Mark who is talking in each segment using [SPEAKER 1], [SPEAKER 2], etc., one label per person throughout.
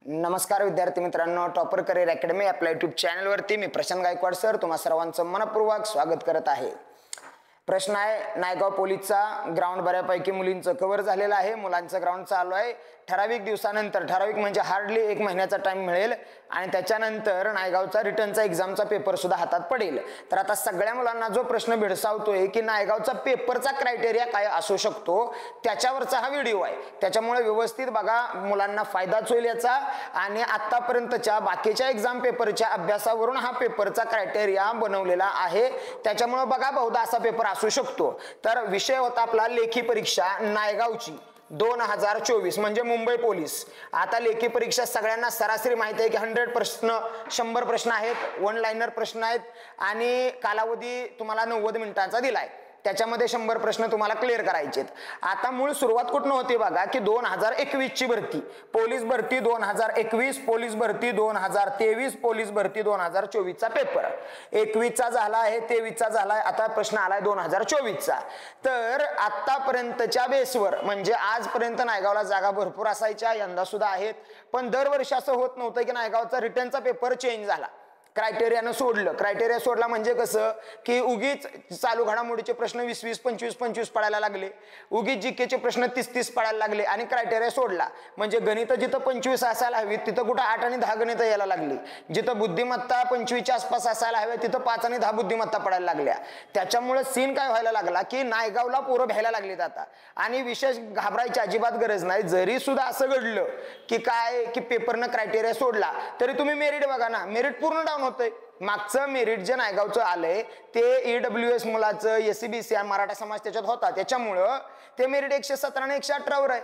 [SPEAKER 1] नमस्कार विद्यार्थी मित्रांनो, टॉपर करिअर अकॅडमी आपल्या यूट्यूब चॅनलवरती मी प्रशांत गायकवाड सर तुम्हा सर्वांचं मनपूर्वक स्वागत करत आहे। प्रश्न आहे, नायगाव पोलीसचा ग्राउंड बऱ्यापैकी मुलींचं कव्हर झालेलं आहे, मुलांचं ग्राउंड चालू आहे। ठराविक दिवसानंतर, ठराविक म्हणजे हार्डली 1 महिन्याचा टाइम मिळेल आणि त्याच्यानंतर नायगावचा रिटर्नचा एक्झामचा पेपर सुद्धा हातात पडेल। तर आता सगळ्या मुलांना जो प्रश्न भेडसावतोय की नायगावचा पेपरचा क्रायटेरिया काय असू शकतो त्याच्यावरचा हा व्हिडिओ आहे। त्याच्यामुळे व्यवस्थित बघा, मुलांना फायदाच होईल याचा आणि आतापर्यंतच्या बाकीच्या एक्झाम पेपरच्या अभ्यासावरून हा पेपरचा क्रायटेरिया बनवलेला आहे। त्याच्यामुळे बघा, बहुधा असा पेपर असू शकतो। तर विषय होता आपला लेखी परीक्षा नायगावची 2024 म्हणजे मुंबई पोलीस। आता लेखी परीक्षा सगळ्यांना सरासरी माहिती आहे की 100 प्रश्न आहेत, वन लाइनर प्रश्न आहेत आणि कालावधी तुम्हाला 90 मिनिटांचा दिलाय। त्याच्यामध्ये 100 प्रश्न तुम्हाला क्लिअर करायचे आहेत। आता मूळ सुरुवात कुठून होती बघा की 2021 ची भरती, पोलीस भरती 2021, पोलीस भरती 2023, पोलीस भरती 2024 चा पेपर 21 चा झाला आहे, 23 चा झालाय, आता प्रश्न आलाय 2024 चा। तर आतापर्यंतच्या बेसवर म्हणजे आजपर्यंत नायगावला जागा भरपूर असायच्या, यंदा सुद्धा आहेत, पण दरवर्षी असं होत नव्हतं की नायगावचा रिटर्नचा पेपर चेंज झाला, क्रायटेरियानं सोडलं। क्रायटेरिया सोडला म्हणजे कसं की उगीच चालू घडामोडीचे प्रश्न 20-20, 25-25 पडायला लागले, उगीच जीकेचे प्रश्न 30-30 पडायला लागले आणि क्रायटेरिया सोडला म्हणजे गणित जिथं 25 असायला हवी तिथं कुठं 8 आणि 10 गणित यायला लागली, जिथं बुद्धिमत्ता 25 च्या आसपास असायला हव्या तिथं 5 आणि 10 बुद्धिमत्ता पडायला लागल्या। त्याच्यामुळे सीन काय व्हायला लागला की नायगावला पोरं भ्यायला लागलीत आता, आणि विशेष घाबरायची अजिबात गरज नाही। जरी सुद्धा असं घडलं की काय की पेपरनं क्रायटेरिया सोडला तरी तुम्ही मेरिट बघा ना, मेरिट पूर्ण डाऊन होतंय। मागचं मेरिट जे नायगावचं आलंय ते ईडब्ल्यूएस मुलाचं, एससीबीसी मराठा समाज त्याच्यात होता, त्याच्यामुळं ते मेरिट 117 आणि 118 वर आहे।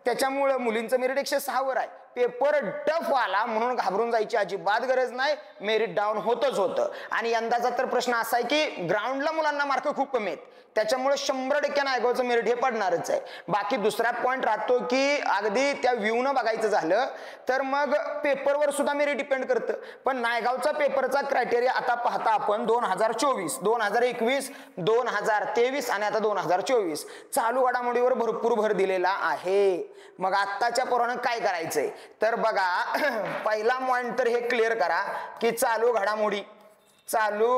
[SPEAKER 1] त्याच्यामुळं मुलींचं मेरिट 106 वर आहे। पेपर टफ आला म्हणून घाबरून जायची अजिबात गरज नाही, मेरिट डाऊन होतच होतं। आणि यंदाचा तर प्रश्न असा आहे की ग्राउंडला मुलांना मार्क खूप कमी आहेत, त्याच्यामुळे 100% नायगावचं मेरिट हे पडणारच आहे। बाकी दुसरा पॉइंट राहतो की अगदी त्या व्ह्यूनं बघायचं झालं तर मग पेपरवर सुद्धा मेरिट डिपेंड करतं, पण नायगावचा पेपरचा क्रायटेरिया आता पाहता आपण 2024, 2021, 2023 आणि आता 2024 चालू घडामोडीवर भरपूर भर दिलेला आहे। मग आत्ताच्या पोरानं काय करायचंय तर बघा, पहिला पॉइंट तर हे क्लिअर करा की चालू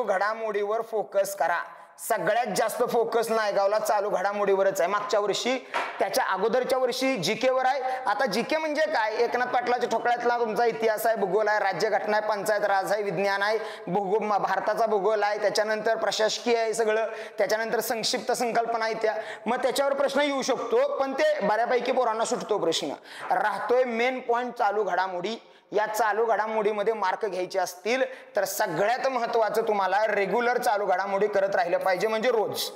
[SPEAKER 1] घडामोडीवर फोकस करा। सगळ्यात जास्त फोकस नायगावला चालू घडामोडीवरच आहे। मागच्या वर्षी, त्याच्या अगोदरच्या वर्षी जीके वर आहे। आता जीके म्हणजे काय, एकनाथ पाटलाच्या ठोकळ्यातला तुमचा इतिहास आहे, भूगोल आहे, राज्यघटना आहे, पंचायत राज आहे, विज्ञान आहे, भारताचा भूगोल आहे, त्याच्यानंतर प्रशासकीय आहे सगळं, त्याच्यानंतर संक्षिप्त संकल्पना आहे त्या, मग त्याच्यावर प्रश्न येऊ शकतो, पण ते बऱ्यापैकी पोरांना सुटतो प्रश्न। राहतोय मेन पॉइंट चालू घडामोडी। या चालू घडामोडीमध्ये मार्क घ्यायचे असतील तर सगळ्यात महत्त्वाचं तुम्हाला रेग्युलर चालू घडामोडी करत राहिलं पाहिजे, म्हणजे रोज,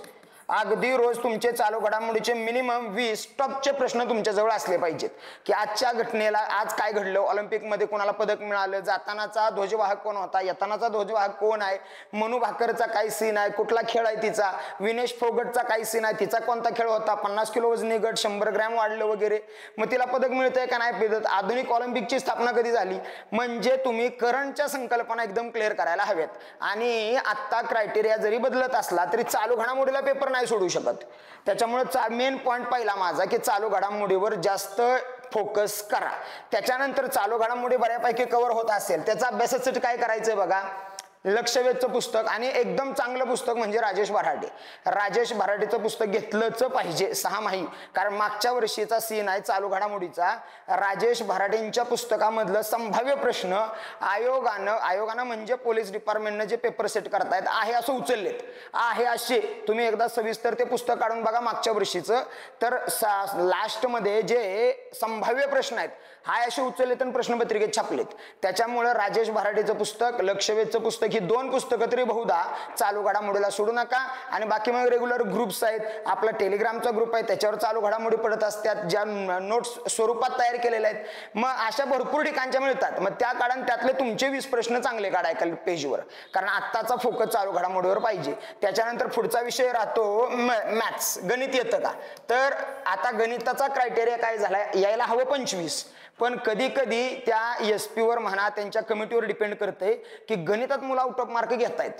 [SPEAKER 1] अगदी रोज तुमचे चालू घडामोडीचे मिनिमम 20 टॉपचे प्रश्न तुमच्या जवळ असले पाहिजेत की आजच्या घटनेला आज काय घडलं, ऑलिम्पिक मध्ये कोणाला पदक मिळालं, जातानाचा ध्वजवाहक कोण होता, येतानाचा ध्वजवाहक कोण आहे, मनू भाकरचा काय सीन आहे, कुठला खेळ आहे तिचा, विनेश फोगटचा काय सीन आहे, तिचा कोणता खेळ होता, 50 किलो वजनी गट 100 ग्रॅम वाढलं वगैरे, मग तिला पदक मिळतंय का नाही मिळत, आधुनिक ऑलिम्पिकची स्थापना कधी झाली, म्हणजे तुम्ही करंटच्या संकल्पना एकदम क्लिअर करायला हव्यात। आणि आता क्रायटेरिया जरी बदलत असला तरी चालू घडामोडीला पेपर नाही सोडू शकत। त्याच्यामुळे मेन पॉइंट पहिला माझा की चालू घडामोडीवर जास्त फोकस करा। त्याच्यानंतर चालू घडामोडी बऱ्यापैकी कव्हर होत असेल त्याचा अभ्यासासाठी काय करायचंय बघा, लक्षवेधचं पुस्तक आणि एकदम चांगलं पुस्तक म्हणजे राजेश भराटेचं पुस्तक घेतलंच पाहिजे 6 माही, कारण मागच्या वर्षीचा सीन आहे चालू घडामोडीचा। राजेश भराटेंच्या पुस्तकामधलं संभाव्य प्रश्न आयोगानं म्हणजे पोलीस डिपार्टमेंटनं जे पेपर सेट करतायत आहे असं उचललेत, आहे असे तुम्ही एकदा सविस्तर ते पुस्तक काढून बघा मागच्या वर्षीचं, तर लास्ट मध्ये जे संभाव्य प्रश्न आहेत हाय असे उचललेत आणि प्रश्नपत्रिकेत छापलेत। त्याच्यामुळे राजेश भराटेचं पुस्तक, लक्षवेधचं पुस्तक ही 2 पुस्तकं तरी बहुधा चालू घडामोडीला सोडू नका। आणि बाकी मग रेग्युलर ग्रुप्स आहेत, आपला टेलिग्रामचा ग्रुप आहे त्याच्यावर चालू घडामोडी पडत असतात, ज्या नोट्स स्वरूपात तयार केलेल्या आहेत, मग अशा भरपूर ठिकाणच्या मिळतात, मग त्या काढून त्यातले तुमचे 20 प्रश्न चांगले काढा एका पेजवर, कारण आत्ताचा फोकस चालू घडामोडीवर पाहिजे। त्याच्यानंतर पुढचा विषय राहतो मॅथ्स, गणित येतं का, तर आता गणिताचा क्रायटेरिया काय झालाय, यायला हवं 25, पण कधी कधी त्या एसपी वर म्हणा त्यांच्या कमिटीवर डिपेंड करते की गणितात मुलं आउट ऑफ मार्क घेतायत,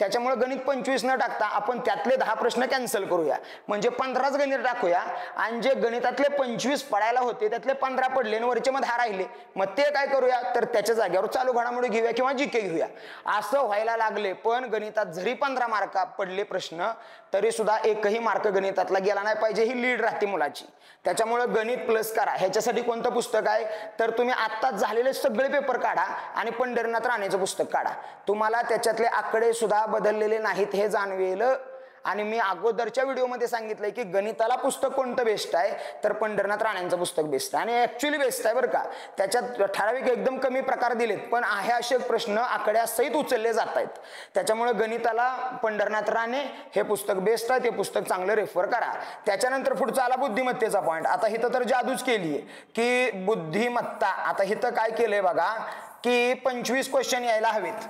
[SPEAKER 1] त्याच्यामुळे गणित 25 न टाकता आपण त्यातले 10 प्रश्न कॅन्सल करूया, म्हणजे 15च गणित टाकूया आणि जे गणितातले 25 पडायला होते त्यातले 15 पडले आणि वरचे मग 10 राहिले, मग ते काय करूया तर त्याच्या जागेवर चालू घडामोडी घेऊया किंवा जीके घेऊया. असं व्हायला लागले. पण गणितात जरी 15 मार्क पडले प्रश्न तरी सुद्धा एकही मार्क गणितातला गेला नाही पाहिजे, ही लीड राहते मुलाची. त्याच्यामुळे गणित प्लस करा. ह्याच्यासाठी कोणतं पुस्तक आहे तर तुम्ही आत्ताच झालेले सगळे पेपर काढा आणि पंढरीनाथ राणेचं पुस्तक काढा. तुम्हाला त्याच्यातले आकडे सुद्धा बदललेले नाहीत हे जाणवेल. आणि मी अगोदरच्या व्हिडिओमध्ये सांगितलंय की गणिताला पुस्तक कोणतं बेस्ट आहे तर पंढरीनाथ राणेंचं पुस्तक बेस्ट आहे आणि ऍक्च्युअली बेस्ट आहे बरं का. त्याच्यात ठराविक एकदम कमी प्रकार दिलेत पण आहे असे प्रश्न आकड्यासहित उचलले जात आहेत. त्याच्यामुळे गणिताला पंढरीनाथ राणे हे पुस्तक बेस्ट आहे, ते पुस्तक चांगलं रेफर करा. त्याच्यानंतर पुढचा आला बुद्धिमत्तेचा पॉईंट. आता इथं तर जादूच केलीये की बुद्धिमत्ता. आता इथं काय केलंय बघा की 25 क्वेश्चन यायला हवेत,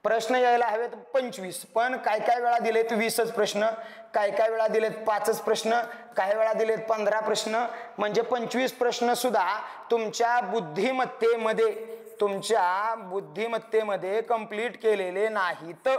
[SPEAKER 1] प्रश्न यायला हवेत 25, पण काय काय वेळा दिलेत 20च प्रश्न, काय काय वेळा दिलेत 5च प्रश्न, काही वेळा दिलेत 15 प्रश्न, म्हणजे 25 प्रश्न सुद्धा तुमच्या बुद्धिमत्तेमध्ये कंप्लीट केलेले नाहीत.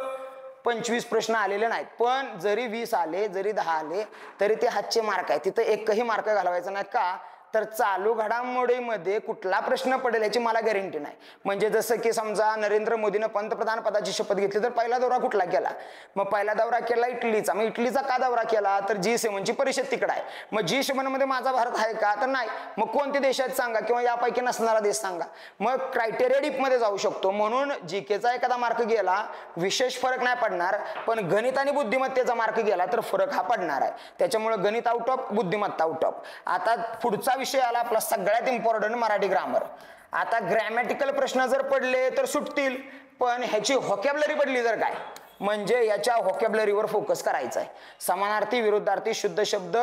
[SPEAKER 1] 25 प्रश्न आलेले नाहीत. पण जरी 20 आले जरी 10 आले तरी ते हातचे मार्क आहे, तिथं एकही मार्क घालवायचा नाही. का तर चालू घडामोडीमध्ये कुठला प्रश्न पडेल याची मला गॅरंटी नाही. म्हणजे जसं की समजा नरेंद्र मोदीनं पंतप्रधान पदाची शपथ घेतली तर पहिला दौरा कुठला केला, मग पहिला दौरा केला इटलीचा. मग इटलीचा का दौरा केला तर G7ची परिषद तिकडे आहे. मग G7 मध्ये माझा भारत आहे का तर नाही. मग कोणते देश आहेत सांगा किंवा यापैकी नसणारा देश सांगा. मग क्रायटेरिया डीप मध्ये जाऊ शकतो. म्हणून जीकेचा एखादा मार्क गेला विशेष फरक नाही पडणार, पण गणित आणि बुद्धिमत्तेचा मार्क गेला तर फरक हा पडणार आहे. त्याच्यामुळे गणित आउट ऑफ, बुद्धिमत्ता आउट ऑफ. आता पुढचा विषय आला आपला सगळ्यात इम्पॉर्टंट मराठी ग्रामर. आता ग्रॅमॅटिकल प्रश्न जर पडले तर सुटतील, पण ह्याची व्होकॅब्युलरी पडली तर काय, म्हणजे याच्या व्होकॅब्युलरीवर फोकस करायचा आहे. समानार्थी, विरुद्धार्थी, शुद्ध शब्द,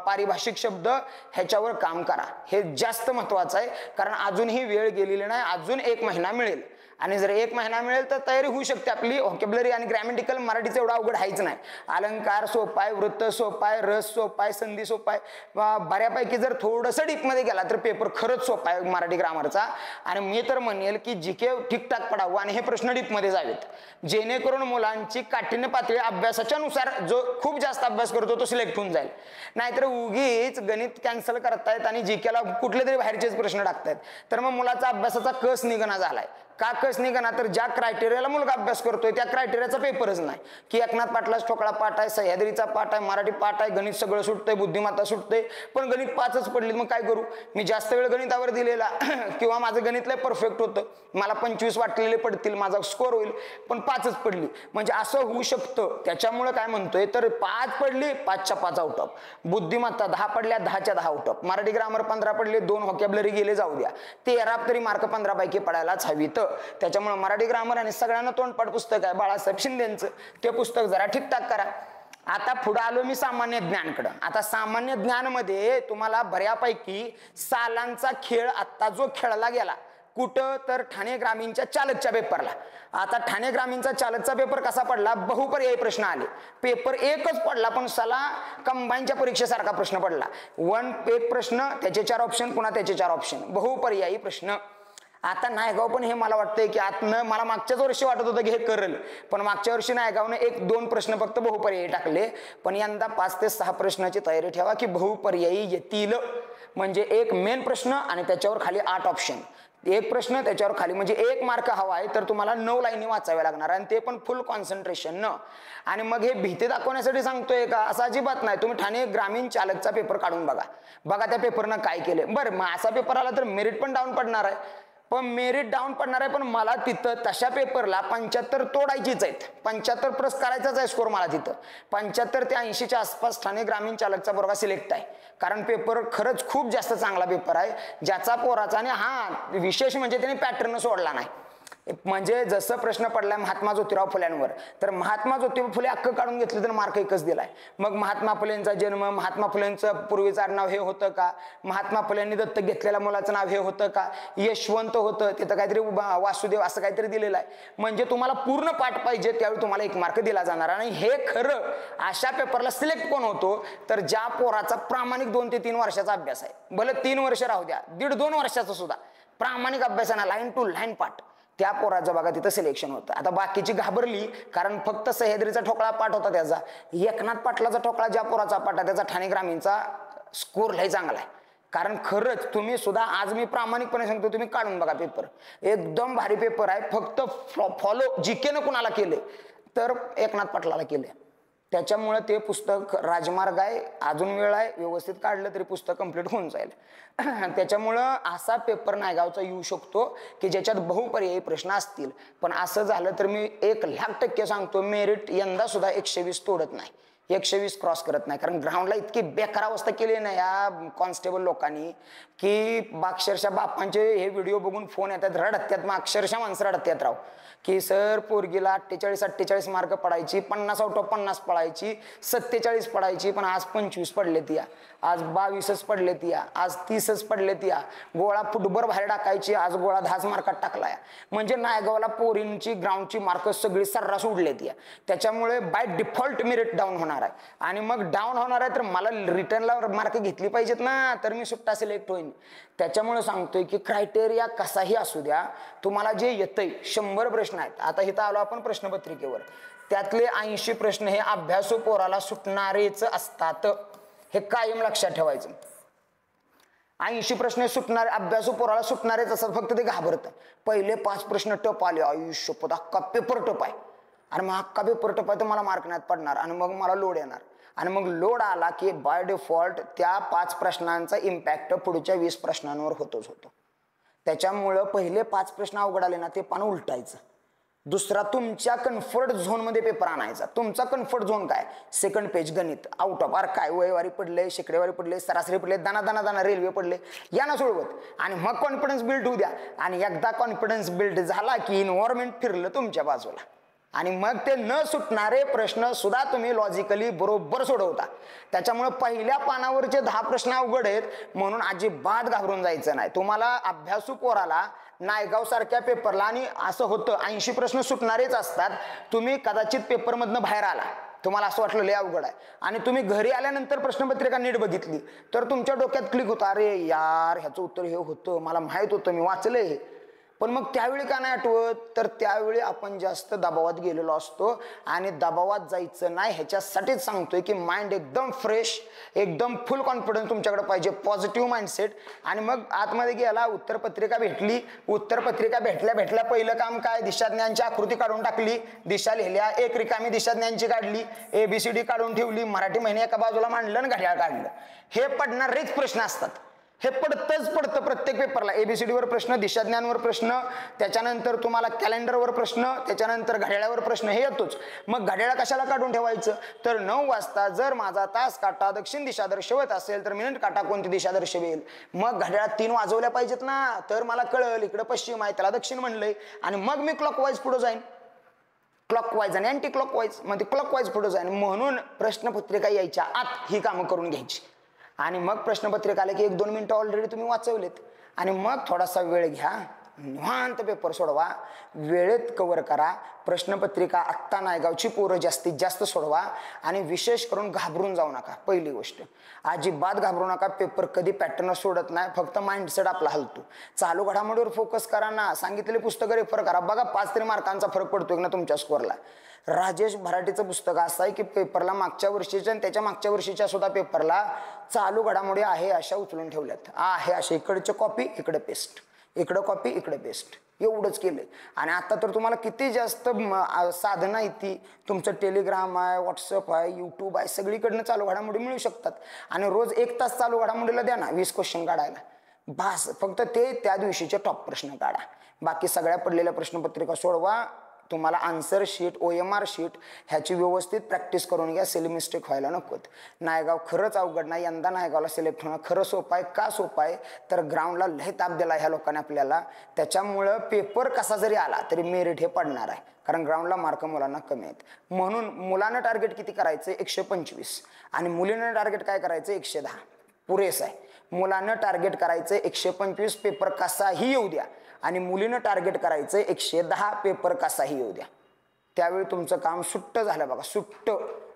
[SPEAKER 1] पारिभाषिक शब्द ह्याच्यावर काम करा. हे जास्त महत्वाचं आहे कारण अजूनही वेळ गेलेली नाही, अजून 1 महिना मिळेल. आणि जर 1 महिना मिळेल तर तयारी होऊ शकते आपली. व्होकॅब्युलरी आणि ग्रॅमॅटिकल मराठीचं एवढं अवघड आहेच नाही. अलंकार सोपा आहे, वृत्त सोपा आहे, रस सोपा आहे, संधी सोपा आहे. बऱ्यापैकी जर थोडंसं डीपमध्ये गेला तर पेपर खरंच सोपा आहे मराठी ग्रामरचा. आणि मी तर म्हणेल की जीके ठीकठाक पडावं आणि हे प्रश्न डीपमध्ये जावेत, जेणेकरून मुलांची काठिण्य पातळी अभ्यासाच्या नुसार जो खूप जास्त अभ्यास करतो तो सिलेक्ट होऊन जाईल. नाहीतर उगीच गणित कॅन्सल करतायत आणि जीकेला कुठले तरी बाहेरचेच प्रश्न टाकतायत, तर मग मुलाचा अभ्यासाचा कस निघणा झालाय. का कस निघणा तर ज्या क्रायटेरियाला मुलगा अभ्यास करतोय त्या क्रायटेरियाचा पेपरच नाही. की एकनाथ पाटलाच ठोकळा पाठ आहे, सह्याद्रीचा पाठ आहे, मराठी पाठ आहे, गणित सगळं सुटतंय, बुद्धिमत्ता सुटतंय, पण गणित 5च पडली. मग काय करू, मी जास्त वेळ गणितावर दिलेला किंवा माझं गणित लय परफेक्ट होतं, मला 25 वाटलेले पडतील, माझा स्कोर होईल, पण 5च पडली. म्हणजे असं होऊ शकतं. त्याच्यामुळे काय म्हणतोय तर 5 पडली, 5च्या 5 आउट ऑफ. बुद्धिमत्ता 10 पडल्या, 10च्या 10 आउट ऑफ. मराठी ग्रामर 15 पडले, 2 व्होकॅब्युलरी गेले, जाऊ द्या, 13 तरी मार्क 15 पैकी पडायलाच हवीत. त्याच्यामुळे मराठी ग्रामर आणि सगळ्यांना तोंडपाठ पुस्तक आहे बाळासाहेब शिंदेचं, ते पुस्तक जरा ठीकठाक करा. आता पुढे आलो मी सामान्य ज्ञानकडे. आता सामान्य ज्ञान मध्ये तुम्हाला बऱ्यापैकी सालांचा खेळ आता जो खेळला गेला कुठं तर ठाणे ग्रामीणच्या चालकच्या पेपरला. आता ठाणे ग्रामीणचा चालकचा पेपर कसा पडला, बहुपर्यायी प्रश्न आले. पेपर एकच पडला पण साला कंबाईनच्या परीक्षेसारखा प्रश्न पडला. एक प्रश्न त्याचे 4 ऑप्शन, पुन्हा त्याचे 4 ऑप्शन, बहुपर्यायी प्रश्न. आता नायगाव पण हे मला वाटतंय की आतनं मला मागच्याच वर्षी वाटत होतं की हे करेल, पण मागच्या वर्षी नायगावने 1-2 प्रश्न फक्त बहुपर्यायी टाकले. पण यंदा 5 ते 6 प्रश्नाची तयारी ठेवा की बहुपर्यायी येतील. म्हणजे एक मेन प्रश्न आणि त्याच्यावर खाली 8 ऑप्शन, एक प्रश्न त्याच्यावर खाली, म्हणजे 1 मार्क हवा आहे तर तुम्हाला 9 लाईनी वाचाव्या लागणार आणि ते पण फुल कॉन्सन्ट्रेशन न. आणि मग हे भीती दाखवण्यासाठी सांगतोय का असं अजिबात नाही. तुम्ही ठाणे ग्रामीण चालकचा पेपर काढून बघा त्या पेपरनं काय केले. बरं, मग असा पेपर आला तर मेरिट पण डाऊन पडणार आहे, पण मेरिट डाऊन पडणार आहे, पण मला तिथं तशा पेपरला 75 तोडायचीच आहेत, 75 प्लस करायचाच आहे स्कोर मला तिथं. 75 ते 80च्या आसपास ठाणे ग्रामीण चालकचा पोरगा सिलेक्ट आहे, कारण पेपर खरंच खूप जास्त चांगला पेपर आहे ज्याचा पोराचा. आणि हा विशेष म्हणजे त्याने पॅटर्न सोडला नाही. म्हणजे जसं प्रश्न पडलाय महात्मा ज्योतिराव फुल्यांवर, तर महात्मा ज्योतिराव फुले अक्क काढून घेतले तर मार्क एकच दिलाय. मग महात्मा फुलेंचा जन्म, महात्मा फुलेंचं पूर्वीचं आडनाव हे होतं का, महात्मा फुलेंनी दत्तक घेतलेल्या मुलाचं नाव हे होतं का, यशवंत होतं, तिथं काहीतरी वासुदेव असं काहीतरी दिलेलं आहे. म्हणजे तुम्हाला पूर्ण पाठ पाहिजे त्यावेळी तुम्हाला 1 मार्क दिला जाणार. आणि हे खरं अशा पेपरला सिलेक्ट कोण होतो तर ज्या पोराचा प्रामाणिक 2 ते 3 वर्षाचा अभ्यास आहे, भले 3 वर्ष राहू द्या, 1.5-2 वर्षाचा सुद्धा प्रामाणिक अभ्यासाना लाईन टू लाईन पाठ, त्या पोराचं बघा तिथं सिलेक्शन होतं. आता बाकीची घाबरली, कारण फक्त सह्याद्रीचा ठोकळा पाठ होता त्याचा. एकनाथ पाटलाचा ठोकळा ज्या पोराचा पाठ आहे त्याचा ठाणे ग्रामीणचा स्कोर लय चांगला आहे. कारण खरंच तुम्ही सुद्धा, आज मी प्रामाणिकपणे सांगतो, तुम्ही काढून बघा पेपर, एकदम भारी पेपर आहे. फक्त फॉलो जीकेनं कुणाला केले तर एकनाथ पाटलाला केले. त्याच्यामुळे ते पुस्तक राजमार्ग आहे, अजून वेळ आहे, व्यवस्थित काढलं तरी पुस्तक कंप्लीट होऊन जाईल. त्याच्यामुळं असा पेपर नायगावचा येऊ शकतो की ज्याच्यात बहुपर्यायी प्रश्न असतील. पण असं झालं तर मी 1,00,000% सांगतो, मेरिट यंदा सुद्धा 120 तोडत नाही, 120 क्रॉस करत नाही. कारण ग्राउंडला इतकी बेकार अवस्था केली ना या कॉन्स्टेबल लोकांनी की अक्षरशः बापांचे हे व्हिडिओ बघून फोन येतात, रडत्यात, मग अक्षरशः माणसं रडत्यात राव की सर पोरगीला 48 मार्क पडायची, 50 आउट ऑफ 50 पडायची, 47 पडायची, पण आज 25 पडलेत या, आज 22च पडलेत या, आज 30च पडलेत या. गोळा फुटभर बाहेर टाकायची, आज गोळा 10 मार्कात टाकलाय. म्हणजे नायगावला पोरींची ग्राउंडची मार्क सगळी सर्रास उडलेत या. त्याच्यामुळे बाय डिफॉल्ट मेरिट डाऊन होणार आहे. आणि मग डाऊन होणार आहे तर मला रिटर्नला मार्क घेतली पाहिजेत ना, तर मी सुट्टा सिलेक्ट होईन. त्याच्यामुळे सांगतोय की क्रायटेरिया कसाही असू द्या, तुम्हाला जे येतंय 100 प्रश्न आहेत. आता इथं आलो आपण प्रश्नपत्रिकेवर, त्यातले 80 प्रश्न हे अभ्यासू पोराला सुटणारेच असतात, हे कायम लक्षात ठेवायचं. 80 प्रश्न सुटणारे, अभ्यासू पोराला सुटणारेच असतात, फक्त ते घाबरतात. पहिले 5 प्रश्न टप आले, आयुष्यपद अख्खा पेपर टप आहे, आणि मग अख्खा पेपर टप आहे तर मला मार्क नाही पडणार, आणि मग मला लोड येणार. आणि मग लोड आला की बाय डिफॉल्ट त्या 5 प्रश्नांचा इम्पॅक्ट पुढच्या 20 प्रश्नांवर होतोच होतो. त्याच्यामुळं पहिले 5 प्रश्न अवघड आले ना ते पान उलटायचं. दुसरा, तुमच्या कम्फर्ट झोन मध्ये पेपर आणायचा. तुमचा कम्फर्ट झोन काय? सेकंड पेज गणित, आउट ऑफ, काय वयवारी पडले, शेकडेवारी पडले, सरासरी पडले, दाना रेल्वे पडले, या ना सोडवत. आणि मग कॉन्फिडन्स बिल्ड होऊ द्या. आणि एकदा कॉन्फिडन्स बिल्ड झाला की इन्व्हायरमेंट फिरलं तुमच्या बाजूला, आणि मग ते न सुटणारे प्रश्न सुद्धा तुम्ही लॉजिकली बरोबर सोडवता. त्याच्यामुळे पहिल्या पानावरचे 10 प्रश्न अवघड आहेत म्हणून अजिबात घाबरून जायचं नाही. तुम्हाला अभ्यासू पोराला नायगाव सारख्या पेपरला, आणि असं होतं 80 प्रश्न सुटणारेच असतात, तुम्ही कदाचित पेपरमधनं बाहेर आला, तुम्हाला असं वाटलं लय अवघड आहे, आणि तुम्ही घरी आल्यानंतर प्रश्नपत्रिका नीट बघितली तर तुमच्या डोक्यात क्लिक होतं, अरे यार ह्याचं उत्तर हे होतं, मला माहित होतं, मी वाचलंय. पण मग त्यावेळी का नाही आठवत? तर त्यावेळी आपण जास्त दबावात गेलेलो असतो, आणि दबावात जायचं नाही. ह्याच्यासाठीच सांगतोय की माइंड एकदम फ्रेश, एकदम फुल कॉन्फिडन्स तुमच्याकडे पाहिजे, पॉझिटिव्ह माइंडसेट. आणि मग आतमध्ये गेला, उत्तरपत्रिका भेटली. उत्तरपत्रिका भेटल्या पहिलं काम काय? दिशाज्ञांची आकृती काढून टाकली, दिशा लिहिल्या, एक रिकामी दिशाज्ञांची काढली, ABCD काढून ठेवली, मराठी महिने एका बाजूला मांडलं आणि घड्याळ काढलं. हे पडणारेच प्रश्न असतात, हे पडतं प्रत्येक पेपरला. ABCD वर प्रश्न, दिशाज्ञानवर प्रश्न, त्याच्यानंतर तुम्हाला कॅलेंडरवर प्रश्न, त्याच्यानंतर घड्याळावर प्रश्न, हे येतोच. मग घड्याळ कशाला काढून ठेवायचं? तर 9 वाजता जर माझा तास काटा दक्षिण दिशा दर्शवत असेल तर मिनिट काटा कोणती दिशा दर्शवेल? मग घड्याळात 3 वाजवल्या पाहिजेत ना, तर मला कळलं इकडं पश्चिम आहे, त्याला दक्षिण म्हणलंय, आणि मग मी क्लॉकवाईज पुढे जाईन, क्लॉकवाईज आणि अँटी क्लॉकवाईज, मग ते क्लॉकवाईज पुढे जाईन. म्हणून प्रश्नपत्रिका यायच्या आत ही कामं करून घ्यायची. आणि मग प्रश्नपत्रिका आले की 1-2 मिनिटं ऑलरेडी तुम्ही वाचवलेत, आणि मग थोडासा वेळ घ्या, निवांत पेपर सोडवा, वेळेत कव्हर करा. प्रश्नपत्रिका आत्ता नायगावची पोरं जास्तीत जास्त सोडवा, आणि विशेष करून घाबरून जाऊ नका. पहिली गोष्ट, अजिबात घाबरू नका. पेपर कधी पॅटर्न सोडत नाही, फक्त माइंडसेट आपला हलतो. चालू घडामोडीवर फोकस करा ना, सांगितलेली पुस्तकं रेफर करा, बघा 5 तरी मार्कांचा फरक पडतोय ना तुमच्या स्कोअरला. राजेश भराटेचं पुस्तक असं आहे की पेपरला मागच्या वर्षीच्या आणि त्याच्या मागच्या वर्षीच्या सुद्धा पेपरला चालू घडामोडी आहे अशा उचलून ठेवल्यात, आहे अशा, इकडचे कॉपी इकडे पेस्ट, इकडं कॉपी इकडे पेस्ट, एवढंच केलंय. आणि आता तर तुम्हाला किती जास्त साधनं आहे, ती तुमचं टेलिग्राम आहे, व्हॉट्सअप आहे, यूट्यूब आहे, सगळीकडनं चालू घडामोडी मिळू शकतात. आणि रोज 1 तास चालू घडामोडीला द्या ना, 20 क्वेश्चन काढायला, बस. फक्त ते त्या दिवशीचे टॉप प्रश्न काढा, बाकी सगळ्या पडलेल्या प्रश्नपत्रिका सोडवा. तुम्हाला आन्सर शीट, OMR शीट ह्याची व्यवस्थित प्रॅक्टिस करून घ्या, सिली मिस्टेक व्हायला नकोत. नायगाव खरंच अवघड नाही, यंदा नायगावला सिलेक्ट होणं खरं सोपं आहे. का सोपं आहे? तर ग्राउंडला लय ताप दिला ह्या लोकांनी आपल्याला, त्याच्यामुळं पेपर कसा जरी आला तरी मेरिट हे पडणार आहे, कारण ग्राउंडला मार्क मुलांना कमी आहेत. म्हणून मुलांना टार्गेट किती करायचं? 125, आणि मुलींना टार्गेट काय करायचं? 110, पुरेस आहे. मुलांना टार्गेट करायचं 125, पेपर कसाही येऊ द्या, आणि मुलीनं टार्गेट करायचं 110, पेपर कसाही येऊ द्या. त्यावेळी तुमचं काम सुट्ट झालं बघा, सुट्ट,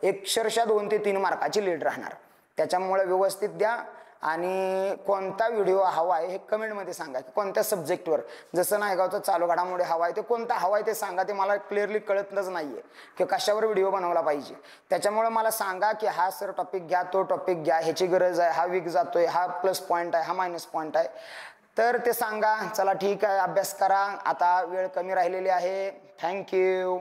[SPEAKER 1] अक्षरशः 2 ते 3 मार्काची लीड राहणार. त्याच्यामुळे व्यवस्थित द्या, आणि कोणता व्हिडिओ हवा आहे हे कमेंटमध्ये सांगा की कोणत्या सब्जेक्टवर. जसं नायगावचं चालू घडामोडी हवा आहे ते कोणता हवा आहे ते सांगा. ते मला क्लिअरली कळतच नाही आहे की कशावर व्हिडिओ बनवला पाहिजे. त्याच्यामुळे मला सांगा की हा सर टॉपिक घ्या, तो टॉपिक घ्या, ह्याची गरज आहे, हा वीक जातोय, हा प्लस पॉईंट आहे, हा मायनस पॉईंट आहे, तर ते सांगा. चला ठीक आहे, अभ्यास करा. आता वेळ कमी राहिलेली आहे. थँक्यू.